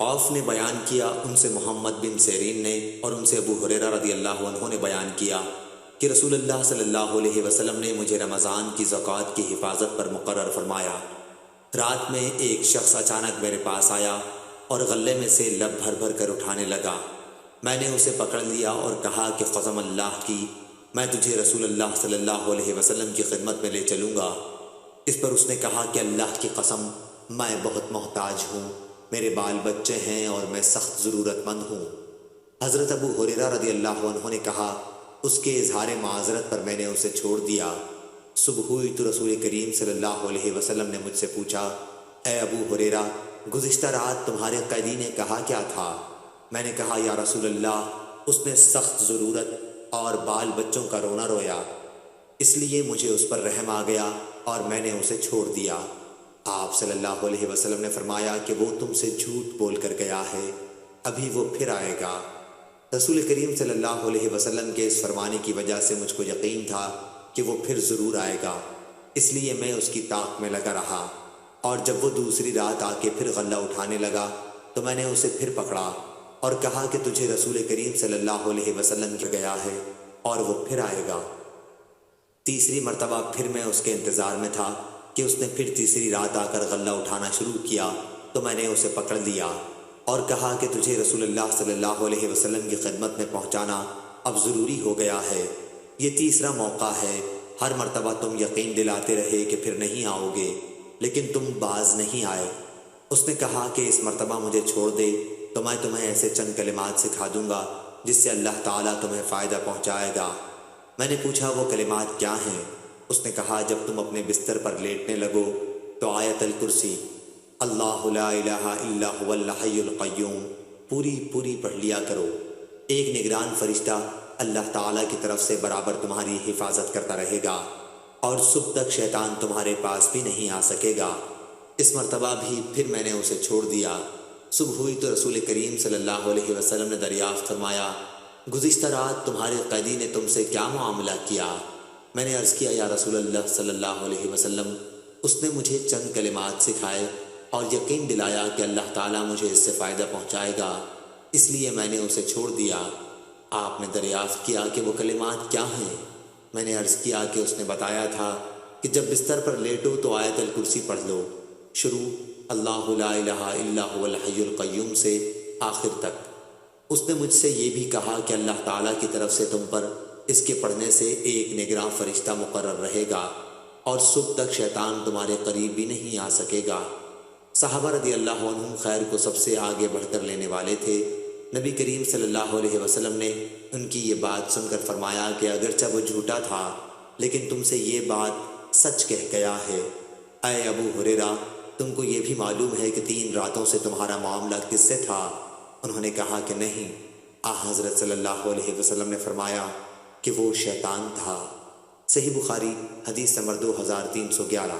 عوف نے بیان کیا، ان سے محمد بن سیرین نے اور ان سے ابو ہریرہ رضی اللہ عنہ نے بیان کیا کہ رسول اللہ صلی اللہ علیہ وسلم نے مجھے رمضان کی زکوٰۃ کی حفاظت پر مقرر فرمایا۔ رات میں ایک شخص اچانک میرے پاس آیا اور غلے میں سے لب بھر بھر کر اٹھانے لگا۔ میں نے اسے پکڑ لیا اور کہا کہ قسم اللہ کی، میں تجھے رسول اللہ صلی اللہ علیہ وسلم کی خدمت میں لے چلوں گا۔ اس پر اس نے کہا کہ اللہ کی قسم، میں بہت محتاج ہوں، میرے بال بچے ہیں اور میں سخت ضرورت مند ہوں۔ حضرت ابو ہریرہ رضی اللہ عنہ نے کہا، اس کے اظہار معذرت پر میں نے اسے چھوڑ دیا۔ صبح ہوئی تو رسول کریم صلی اللہ علیہ وسلم نے مجھ سے پوچھا، اے ابو ہریرہ، گزشتہ رات تمہارے قیدی نے کہا کیا تھا؟ میں نے کہا، یا رسول اللہ، اس نے سخت ضرورت اور بال بچوں کا رونا رویا، اس لیے مجھے اس پر رحم آ گیا اور میں نے اسے چھوڑ دیا۔ آپ صلی اللہ علیہ وسلم نے فرمایا کہ وہ تم سے جھوٹ بول کر گیا ہے، ابھی وہ پھر آئے گا۔ رسول کریم صلی اللہ علیہ وسلم کے اس فرمانے کی وجہ سے مجھ کو یقین تھا کہ وہ پھر ضرور آئے گا، اس لیے میں اس کی طاق میں لگا رہا، اور جب وہ دوسری رات آ کے پھر غلہ اٹھانے لگا تو میں نے اسے پھر پکڑا اور کہا کہ تجھے رسول کریم صلی اللہ علیہ وسلم کیا گیا ہے اور وہ پھر آئے گا۔ تیسری مرتبہ پھر میں اس کے انتظار میں تھا کہ اس نے پھر تیسری رات آ کر غلہ اٹھانا شروع کیا تو میں نے اسے پکڑ لیا اور کہا کہ تجھے رسول اللہ صلی اللہ علیہ وسلم کی خدمت میں پہنچانا اب ضروری ہو گیا ہے، یہ تیسرا موقع ہے۔ ہر مرتبہ تم یقین دلاتے رہے کہ پھر نہیں آؤ گے، لیکن تم باز نہیں آئے۔ اس نے کہا کہ اس مرتبہ مجھے چھوڑ دے تو میں تمہیں ایسے چند کلمات سکھا دوں گا جس سے اللہ تعالیٰ تمہیں فائدہ پہنچائے گا۔ میں نے پوچھا، وہ کلمات کیا ہیں؟ اس نے کہا، جب تم اپنے بستر پر لیٹنے لگو تو آیت الکرسی، اللہ لا الہ الا هو الحی القیوم پوری پڑھ لیا کرو۔ ایک نگران فرشتہ اللہ تعالیٰ کی طرف سے برابر تمہاری حفاظت کرتا رہے گا اور صبح تک شیطان تمہارے پاس بھی نہیں آ سکے گا۔ اس مرتبہ بھی پھر میں نے اسے چھوڑ دیا۔ صبح ہوئی تو رسول کریم صلی اللہ علیہ وسلم نے دریافت فرمایا، گزشتہ رات تمہارے قیدی نے تم سے کیا معاملہ کیا؟ میں نے عرض کیا، یا رسول اللہ صلی اللہ علیہ وسلم، اس نے مجھے چند کلمات سکھائے اور یقین دلایا کہ اللہ تعالیٰ مجھے اس سے فائدہ پہنچائے گا، اس لیے میں نے اسے چھوڑ دیا۔ آپ نے دریافت کیا کہ وہ کلمات کیا ہیں؟ میں نے عرض کیا کہ اس نے بتایا تھا کہ جب بستر پر لیٹو تو آیت الکرسی پڑھ لو، شروع اللہ لا الہ الا هو الحی القیوم سے آخر تک۔ اس نے مجھ سے یہ بھی کہا کہ اللہ تعالیٰ کی طرف سے تم پر اس کے پڑھنے سے ایک نگراں فرشتہ مقرر رہے گا اور صبح تک شیطان تمہارے قریب بھی نہیں آ سکے گا۔ صحابہ رضی اللہ عنہم خیر کو سب سے آگے بڑھ کر لینے والے تھے۔ نبی کریم صلی اللہ علیہ وسلم نے ان کی یہ بات سن کر فرمایا کہ اگرچہ وہ جھوٹا تھا لیکن تم سے یہ بات سچ کہہ گیا ہے۔ اے ابو ہریرہ، تم کو یہ بھی معلوم ہے کہ 3 راتوں سے تمہارا معاملہ کس سے تھا؟ انہوں نے کہا کہ نہیں۔ حضرت صلی اللہ علیہ وسلم نے فرمایا کہ وہ شیطان تھا۔ صحیح بخاری، حدیث نمبر 2311۔